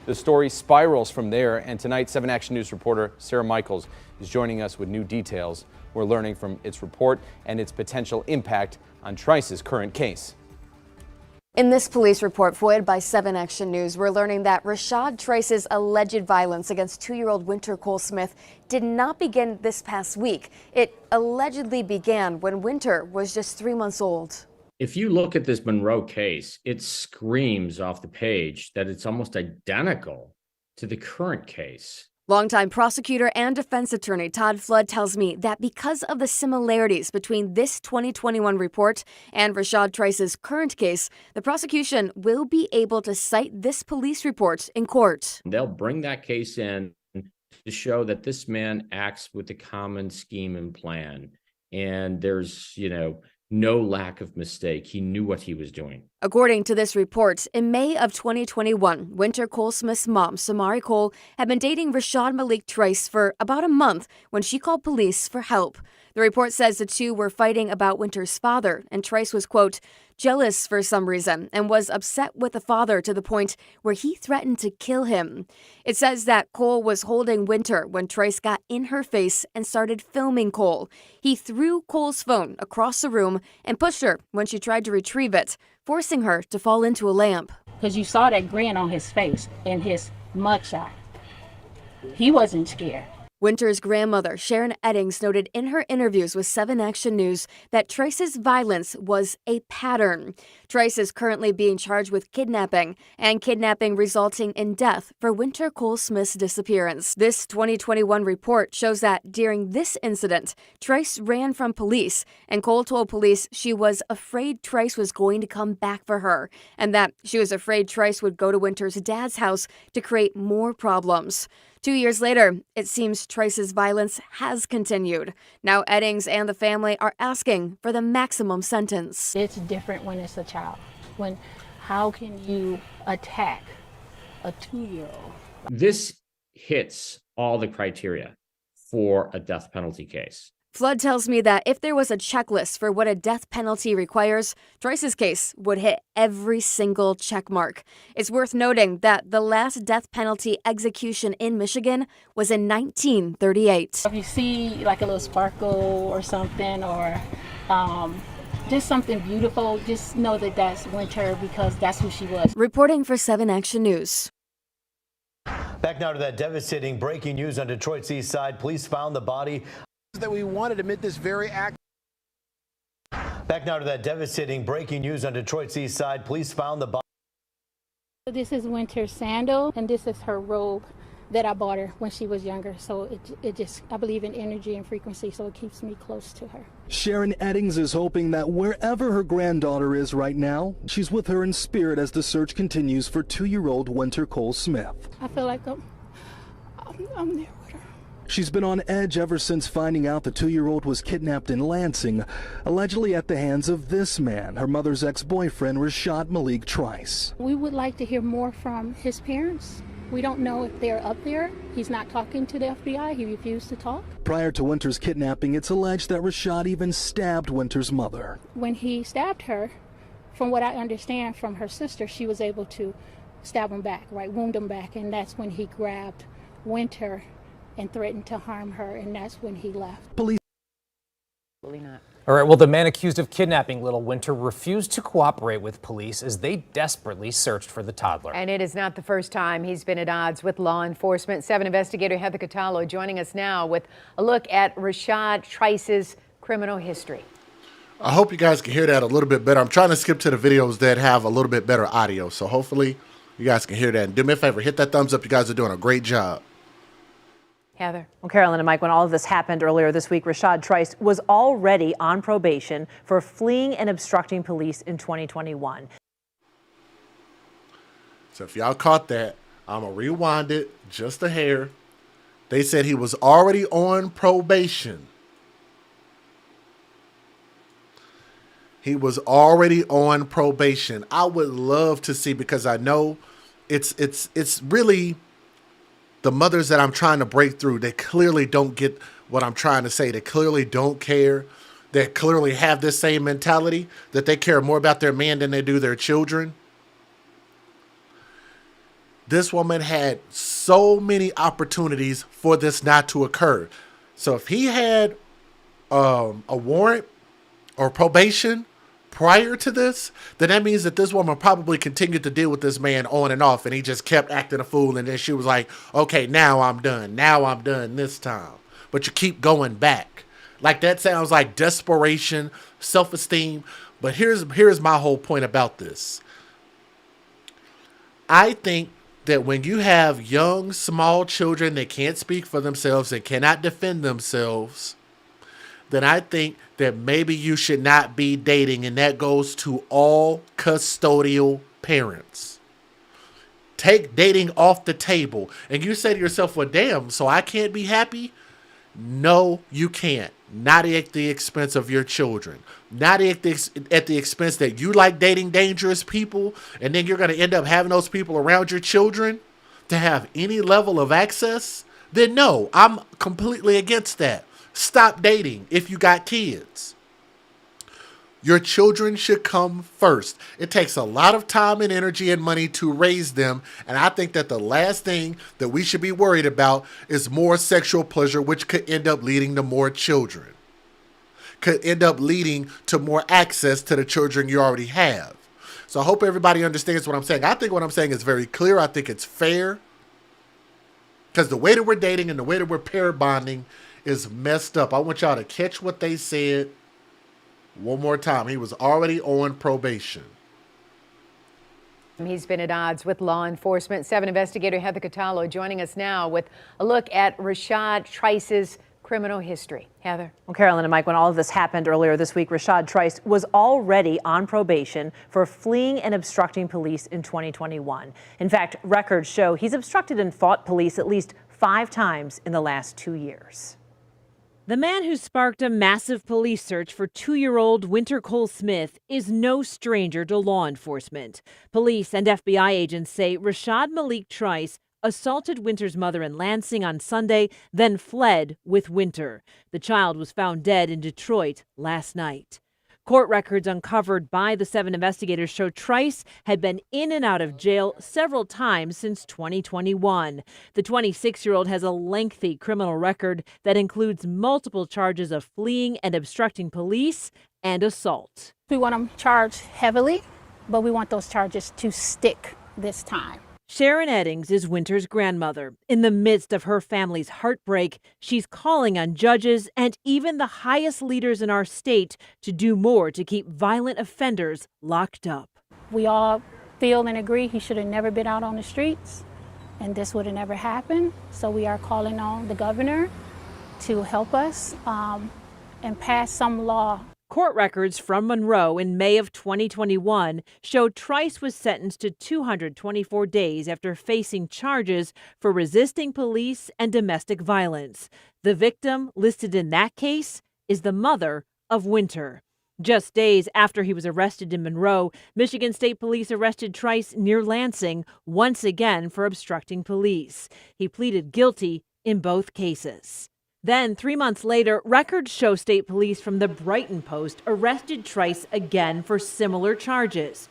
The story spirals from there, and tonight 7 Action News reporter Sarah Michaels is joining us with new details. We're learning from its report and its potential impact on Trice's current case. In this police report foiled by 7 Action News, we're learning that Rashad Trice's alleged violence against 2-year-old Wynter Cole Smith did not begin this past week. It allegedly began when Wynter was just 3 months old. If you look at this Monroe case, it screams off the page that it's almost identical to the current case. Longtime prosecutor and defense attorney Todd Flood tells me that because of the similarities between this 2021 report and Rashad Trice's current case, the prosecution will be able to cite this police report in court. They'll bring that case in to show that this man acts with a common scheme and plan. And there's, no lack of mistake. He knew what he was doing. According to this report, in May of 2021, Wynter Cole Smith's mom, Samari Cole, had been dating Rashad Malik Trice for about a month when she called police for help. The report says the two were fighting about Wynter's father, and Trice was, quote, jealous for some reason and was upset with the father to the point where he threatened to kill him. It says that Cole was holding Wynter when Trice got in her face and started filming Cole. He threw Cole's phone across the room and pushed her when she tried to retrieve it, forcing her to fall into a lamp. Because you saw that grin on his face and his mugshot. He wasn't scared. Wynter's grandmother, Sharon Eddings, noted in her interviews with 7 Action News that Trice's violence was a pattern. Trice is currently being charged with kidnapping, and kidnapping resulting in death for Wynter Cole Smith's disappearance. This 2021 report shows that during this incident, Trice ran from police, and Cole told police she was afraid Trice was going to come back for her, and that she was afraid Trice would go to Wynter's dad's house to create more problems. 2 years later, it seems Trice's violence has continued. Now Eddings and the family are asking for the maximum sentence. It's different when it's a child. How can you attack a 2-year-old? This hits all the criteria for a death penalty case. Flood tells me that if there was a checklist for what a death penalty requires, Trice's case would hit every single check mark. It's worth noting that the last death penalty execution in Michigan was in 1938. If you see like a little sparkle or something, or just something beautiful, just know that that's Wynter, because that's who she was. Reporting for 7 Action News. Back now to that devastating breaking news on Detroit's east side. Police found the body that we wanted to admit this very act. Back now to that devastating breaking news on Detroit's east side. Police found the body. This is Wynter's sandal, and this is her robe that I bought her when she was younger. So it just, I believe in energy and frequency, so it keeps me close to her. Sharon Eddings is hoping that wherever her granddaughter is right now, she's with her in spirit as the search continues for 2-year-old Wynter Cole Smith. I feel like I'm there with her. She's been on edge ever since finding out the 2-year-old was kidnapped in Lansing, allegedly at the hands of this man, her mother's ex-boyfriend, Rashad Trice. We would like to hear more from his parents. We don't know if they're up there. He's not talking to the FBI. He refused to talk. Prior to Wynter's kidnapping, it's alleged that Rashad even stabbed Wynter's mother. When he stabbed her, from what I understand from her sister, she was able to stab him back, right, wound him back, and that's when he grabbed Wynter and threatened to harm her, and that's when he left. Police. Really not. All right, well, the man accused of kidnapping little Wynter refused to cooperate with police as they desperately searched for the toddler. And it is not the first time he's been at odds with law enforcement. 7 investigator Heather Catallo joining us now with a look at Rashad Trice's criminal history. I hope you guys can hear that a little bit better. I'm trying to skip to the videos that have a little bit better audio, so hopefully you guys can hear that. And do me a favor, hit that thumbs up. You guys are doing a great job. Heather. Well, Carolyn and Mike, when all of this happened earlier this week, Rashad Trice was already on probation for fleeing and obstructing police in 2021. So if y'all caught that, I'm going to rewind it just a hair. They said he was already on probation. He was already on probation. I would love to see, because I know it's really the mothers that I'm trying to break through. They clearly don't get what I'm trying to say. They clearly don't care. They clearly have this same mentality that they care more about their man than they do their children. This woman had so many opportunities for this not to occur. So if he had a warrant or probation prior to this, then that means that this woman probably continued to deal with this man on and off, and he just kept acting a fool, and then she was like, okay, now I'm done. Now I'm done this time. But you keep going back. Like, that sounds like desperation, self-esteem. But here's my whole point about this. I think that when you have young, small children that can't speak for themselves and cannot defend themselves, then I think that maybe you should not be dating, and that goes to all custodial parents. Take dating off the table. And you say to yourself, well, damn, so I can't be happy? No, you can't. Not at the expense of your children. Not at the expense that you like dating dangerous people, and then you're going to end up having those people around your children to have any level of access. Then no, I'm completely against that. Stop dating if you got kids. Your children should come first. It takes a lot of time and energy and money to raise them. And I think that the last thing that we should be worried about is more sexual pleasure, which could end up leading to more children. Could end up leading to more access to the children you already have. So I hope everybody understands what I'm saying. I think what I'm saying is very clear. I think it's fair. Because the way that we're dating and the way that we're pair bonding is messed up. I want y'all to catch what they said one more time. He was already on probation. He's been at odds with law enforcement. 7 investigator Heather Catallo joining us now with a look at Rashad Trice's criminal history. Heather. Well, Carolyn and Mike, when all of this happened earlier this week, Rashad Trice was already on probation for fleeing and obstructing police in 2021. In fact, records show he's obstructed and fought police at least 5 times in the last 2 years. The man who sparked a massive police search for 2-year-old Wynter Smith is no stranger to law enforcement. Police and FBI agents say Rashad Trice assaulted Wynter's mother in Lansing on Sunday, then fled with Wynter. The child was found dead in Detroit last night. Court records uncovered by the 7 investigators show Trice had been in and out of jail several times since 2021. The 26-year-old has a lengthy criminal record that includes multiple charges of fleeing and obstructing police and assault. We want him charged heavily, but we want those charges to stick this time. Sharon Eddings is Wynter's grandmother. In the midst of her family's heartbreak, she's calling on judges and even the highest leaders in our state to do more to keep violent offenders locked up. We all feel and agree he should have never been out on the streets, and this would have never happened. So we are calling on the governor to help us and pass some law Court records from Monroe in May of 2021 showed Trice was sentenced to 224 days after facing charges for resisting police and domestic violence. The victim listed in that case is the mother of Wynter. Just days after he was arrested in Monroe, Michigan State Police arrested Trice near Lansing once again for obstructing police. He pleaded guilty in both cases. Then, 3 months later, records show state police from the Brighton Post arrested Trice again for similar charges.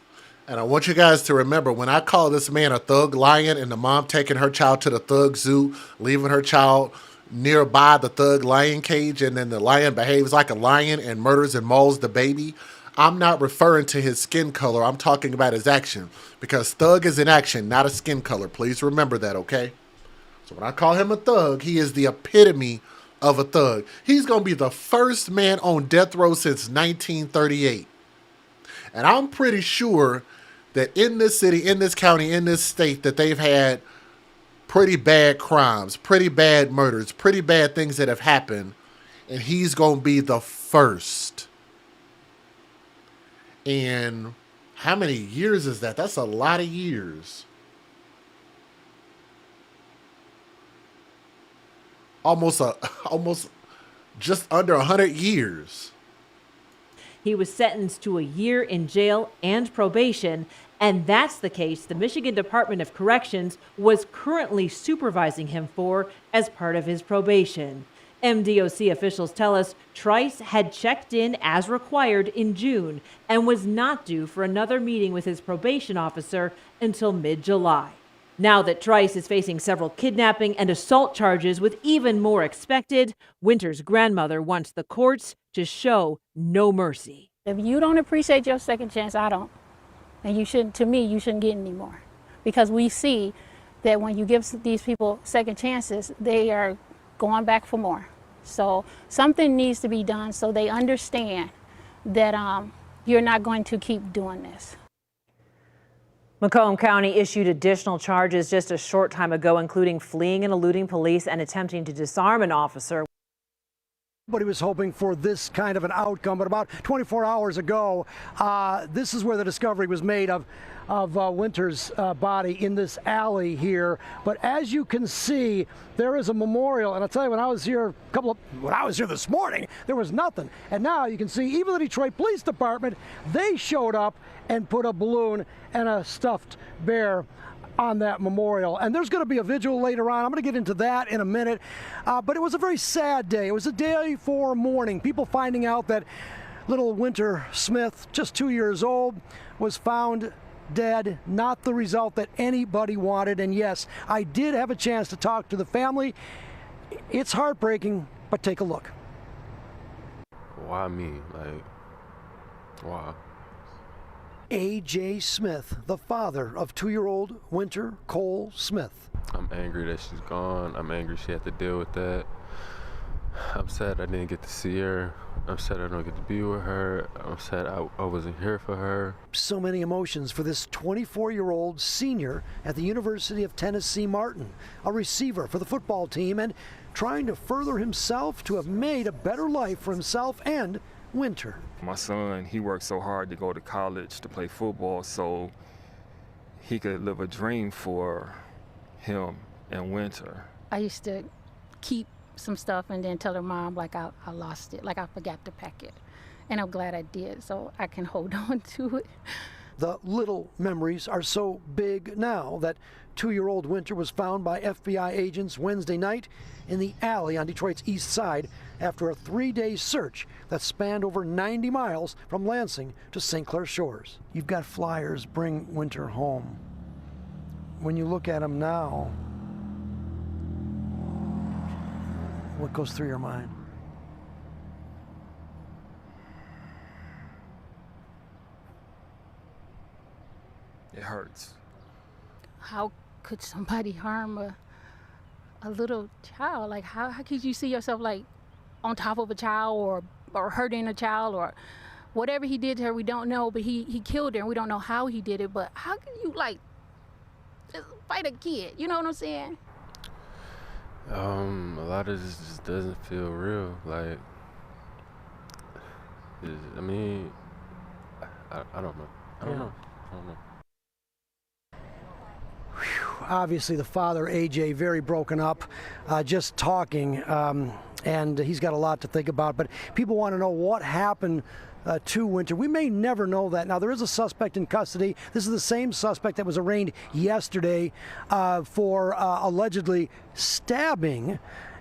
And I want you guys to remember, when I call this man a thug lion and the mom taking her child to the thug zoo, leaving her child nearby the thug lion cage, and then the lion behaves like a lion and murders and mauls the baby, I'm not referring to his skin color. I'm talking about his action, because thug is an action, not a skin color. Please remember that, okay? So when I call him a thug, he is the epitome of a thug. He's going to be the first man on death row since 1938. And I'm pretty sure that in this city, in this county, in this state, that they've had pretty bad crimes, pretty bad murders, pretty bad things that have happened. And he's going to be the first. And how many years is that? That's a lot of years. Almost just under 100 years. He was sentenced to a year in jail and probation, and that's the case the Michigan Department of Corrections was currently supervising him for as part of his probation. MDOC officials tell us Trice had checked in as required in June and was not due for another meeting with his probation officer until mid-July. Now that Trice is facing several kidnapping and assault charges with even more expected, Wynter's grandmother wants the courts to show no mercy. If you don't appreciate your second chance, I don't. And you shouldn't, to me, you shouldn't get any more. Because we see that when you give these people second chances, they are going back for more. So something needs to be done so they understand that you're not going to keep doing this. Macomb County issued additional charges just a short time ago, including fleeing and eluding police and attempting to disarm an officer. Everybody was hoping for this kind of an outcome, but about 24 hours ago, this is where the discovery was made of Wynter's body in this alley here. But as you can see, there is a memorial, and I'll tell you, when I was here this morning, there was nothing. And now you can see even the Detroit Police Department, they showed up and put a balloon and a stuffed bear on that memorial. And there's going to be a vigil later on. I'm going to get into that in a minute. But it was a very sad day. It was a day for mourning. People finding out that little Wynter Smith, just 2 years old, was found dead, not the result that anybody wanted. And yes, I did have a chance to talk to the family. It's heartbreaking, but take a look. Why me? Like, why? A.J. Smith, the father of 2-year-old Wynter Cole Smith. I'm angry that she's gone. I'm angry she had to deal with that. I'm sad I didn't get to see her. I'm sad I don't get to be with her. I'm sad I wasn't here for her. So many emotions for this 24-year-old senior at the University of Tennessee Martin, a receiver for the football team and trying to further himself to have made a better life for himself and Wynter. My son, he worked so hard to go to college to play football so he could live a dream for him and Wynter. I used to keep some stuff and then tell her mom like I lost it, like I forgot to pack it. And I'm glad I did, so I can hold on to it. The little memories are so big now that 2-year-old Wynter was found by FBI agents Wednesday night in the alley on Detroit's east side after a 3-day search that spanned over 90 miles from Lansing to St. Clair Shores. You've got flyers, Bring Wynter Home. When you look at him now, what goes through your mind? It hurts. How could somebody harm a little child? Like, how could you see yourself like on top of a child or hurting a child or whatever he did to her? We don't know, but he killed her and we don't know how he did it. But how can you like just fight a kid? You know what I'm saying? A lot of this just doesn't feel real. Like, I mean, I don't know. I don't know. Obviously, the father, AJ, very broken up, just talking, and he's got a lot to think about. But people want to know what happened to Wynter. We may never know that. Now, there is a suspect in custody. This is the same suspect that was arraigned yesterday for allegedly stabbing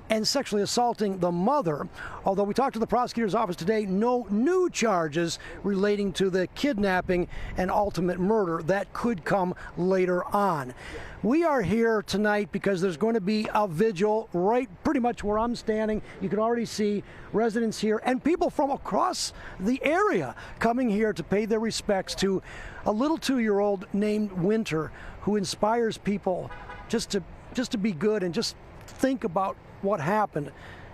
and sexually assaulting the mother. Although we talked to the prosecutor's office today, no new charges relating to the kidnapping and ultimate murder. That could come later on. We are here tonight because there's going to be a vigil right pretty much where I'm standing. You can already see residents here and people from across the area coming here to pay their respects to a little 2-year-old named Wynter, who inspires people just to be good and just think about what happened.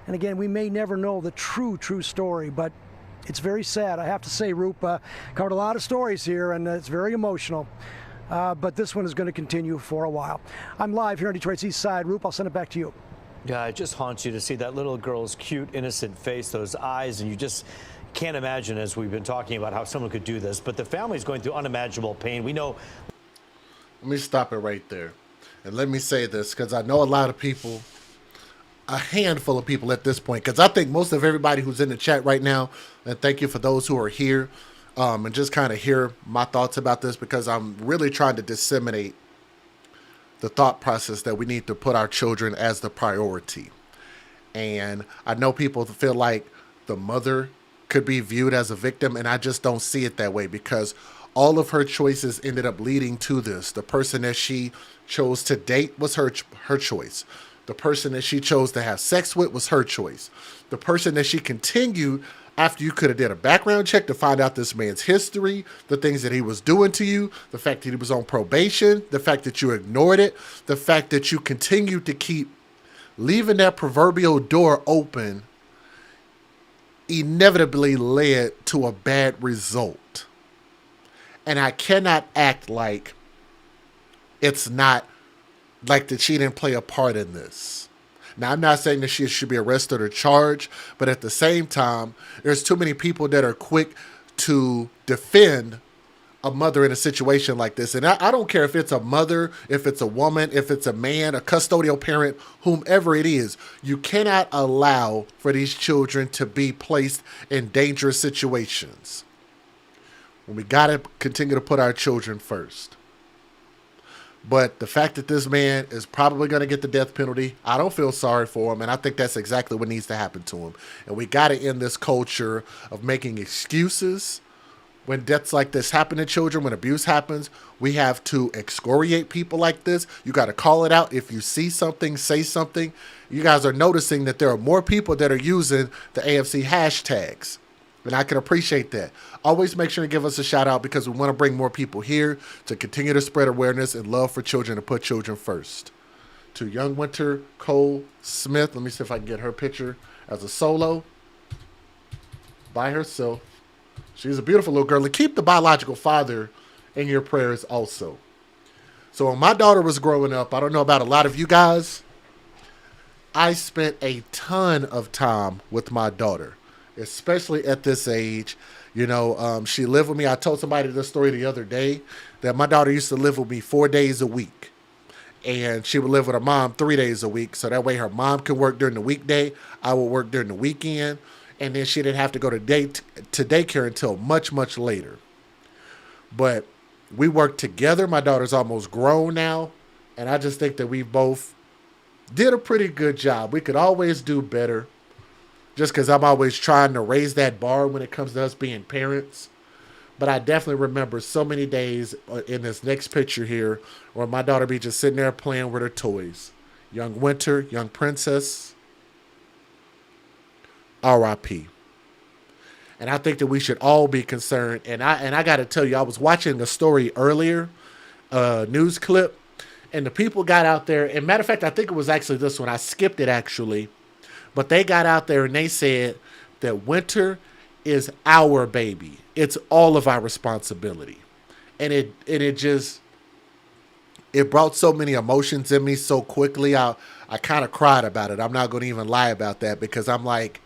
And again, we may never know the true story, but it's very sad. I have to say, Roop covered a lot of stories here, and it's very emotional. But this one is going to continue for a while. I'm live here on Detroit's East Side. Roop, I'll send it back to you. Yeah, it just haunts you to see that little girl's cute, innocent face, those eyes, and you just can't imagine, as we've been talking about, how someone could do this. But the family's going through unimaginable pain. We know. Let me stop it right there. And let me say this, because I know a lot of people, a handful of people at this point, because I think most of everybody who's in the chat right now, and thank you for those who are here, and just kind of hear my thoughts about this, because I'm really trying to disseminate the thought process that we need to put our children as the priority. And I know people feel like the mother could be viewed as a victim, and I just don't see it that way, because all of her choices ended up leading to this. The person that she chose to date was her choice. The person that she chose to have sex with was her choice. The person that she continued after you could have did a background check to find out this man's history, the things that he was doing to you, the fact that he was on probation, the fact that you ignored it, the fact that you continued to keep leaving that proverbial door open, inevitably led to a bad result. And I cannot act like it's not like that she didn't play a part in this. Now, I'm not saying that she should be arrested or charged, but at the same time, there's too many people that are quick to defend a mother in a situation like this. And I don't care if it's a mother, if it's a woman, if it's a man, a custodial parent, whomever it is. You cannot allow for these children to be placed in dangerous situations. We got to continue to put our children first. But the fact that this man is probably going to get the death penalty, I don't feel sorry for him, and I think that's exactly what needs to happen to him. And we got to end this culture of making excuses when deaths like this happen to children, when abuse happens. We have to excoriate people like this. You got to call it out. If you see something, say something. You guys are noticing that there are more people that are using the AFC hashtags, and I can appreciate that. Always make sure to give us a shout out, because we want to bring more people here to continue to spread awareness and love for children, to put children first. To young Wynter Cole Smith, let me see if I can get her picture as a solo by herself. She's a beautiful little girl. And keep the biological father in your prayers also. So when my daughter was growing up, I don't know about a lot of you guys, I spent a ton of time with my daughter, especially at this age. You know, she lived with me. I told somebody this story the other day, that my daughter used to live with me 4 days a week. And she would live with her mom 3 days a week. So that way her mom could work during the weekday. I would work during the weekend. And then she didn't have to go to daycare until much, much later. But we worked together. My daughter's almost grown now. And I just think that we both did a pretty good job. We could always do better. Just because I'm always trying to raise that bar when it comes to us being parents. But I definitely remember so many days in this next picture here where my daughter be just sitting there playing with her toys. Young Wynter, young princess, R.I.P. And I think that we should all be concerned. And I got to tell you, I was watching a story earlier, a news clip, and the people got out there. And matter of fact, I think it was actually this one. I skipped it actually. But they got out there and they said that Wynter is our baby. It's all of our responsibility. And it brought so many emotions in me so quickly. I kind of cried about it. I'm not going to even lie about that, because I'm like,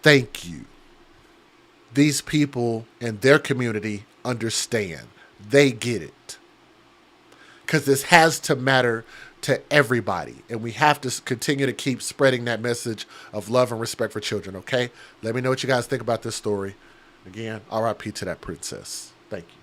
Thank you. These people and their community understand. They get it. Because this has to matter to everybody. And we have to continue to keep spreading that message of love and respect for children, okay? Let me know what you guys think about this story. Again, RIP to that princess. Thank you.